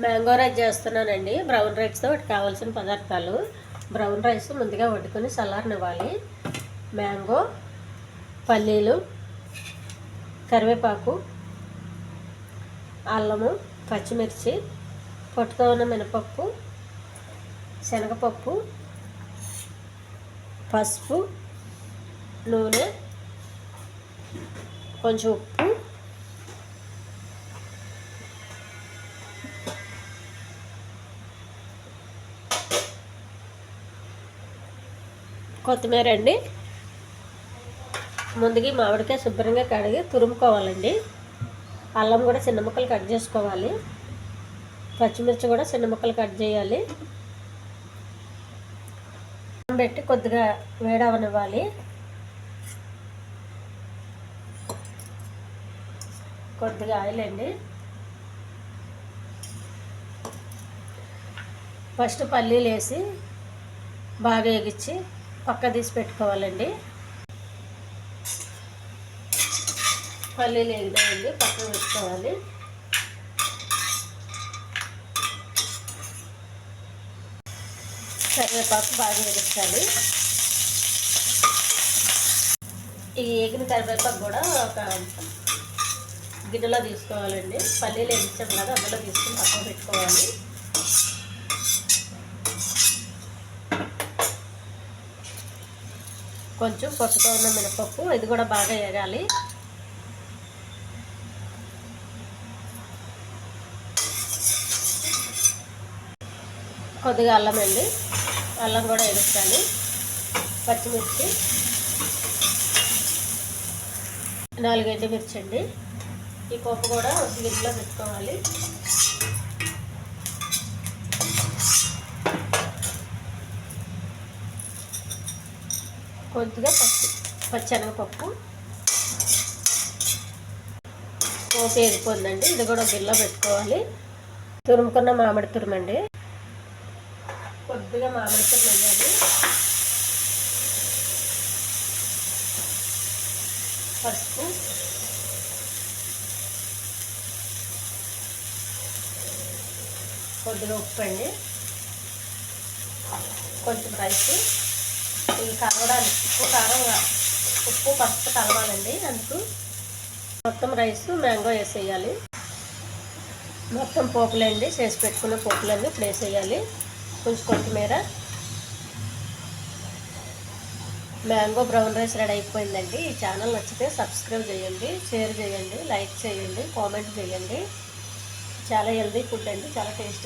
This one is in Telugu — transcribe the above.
మ్యాంగో రైస్ చేస్తున్నానండి. బ్రౌన్ రైస్తో వాటికి కావాల్సిన పదార్థాలు: బ్రౌన్ రైస్ ముందుగా వండుకొని చల్లారనివ్వాలి. మ్యాంగో, పల్లీలు, కరివేపాకు, అల్లము, పచ్చిమిర్చి, పొట్టుతో ఉన్న మినపప్పు, శనగపప్పు, పసుపు, నూనె, కొంచెం ఉప్పు, కొత్తిమీర అండి. ముందుగా మామిడికాయ శుభ్రంగా కడిగి తురుముకోవాలండి. అల్లం కూడా చిన్న ముక్కలు కట్ చేసుకోవాలి. పచ్చిమిర్చి కూడా చిన్న ముక్కలు కట్ చేయాలి. పెట్టి కొద్దిగా వేడవనివ్వాలి. కొద్దిగా ఆయిల్ అండి. ఫస్ట్ పల్లీలు వేసి బాగా ఎగిచ్చి పక్క తీసి పెట్టుకోవాలండి. పల్లీలు ఎగినాయండి, పక్కన పెట్టుకోవాలి. కరివేపాకు బాగా ఎగించాలి. ఈ ఎగిన కరివేపాకు కూడా ఒక గిన్నెలో తీసుకోవాలండి. పల్లీలు ఎగించాం కదా, అందులో తీసుకుని పక్కన పెట్టుకోవాలి. కొంచెం పొట్టుతో ఉన్న మినపప్పు, ఇది కూడా బాగా ఎగాలి. కొద్దిగా అల్లం అండి, అల్లం కూడా ఎగించాలి. పచ్చిమిర్చి 4 ఎండుమిర్చి అండి. ఈ పప్పు కూడా గిన్నెలో పెట్టుకోవాలి. కొద్దిగా పచ్చెనగపప్పు, పోపు ఎగిపోయిందండి. ఇది కూడా గిన్నెలో పెట్టుకోవాలి. తురుముకున్న మామిడి తురుమండి, కొద్దిగా మామిడి తురుము వేయాలి. పసుపు, కొద్దిగా ఉప్పు అండి, కొంచెం రైస్. ఇవి కలవడానికి ఉప్పు పసుపు కలవాలండి. అందుకు మొత్తం రైస్ మ్యాంగో వేసేయాలి. మొత్తం పోపులండి, చేసి పెట్టుకున్న పోపులన్నీ ఇప్పుడు వేసేయాలి. కొంచెం కొత్తిమీర. మ్యాంగో బ్రౌన్ రైస్ రెడీ అయిపోయిందండి. ఈ ఛానల్ నచ్చితే సబ్స్క్రైబ్ చేయండి, షేర్ చేయండి, లైక్ చేయండి, కామెంట్ చేయండి. చాలా హెల్దీ ఫుడ్ అండి, చాలా టేస్ట్గా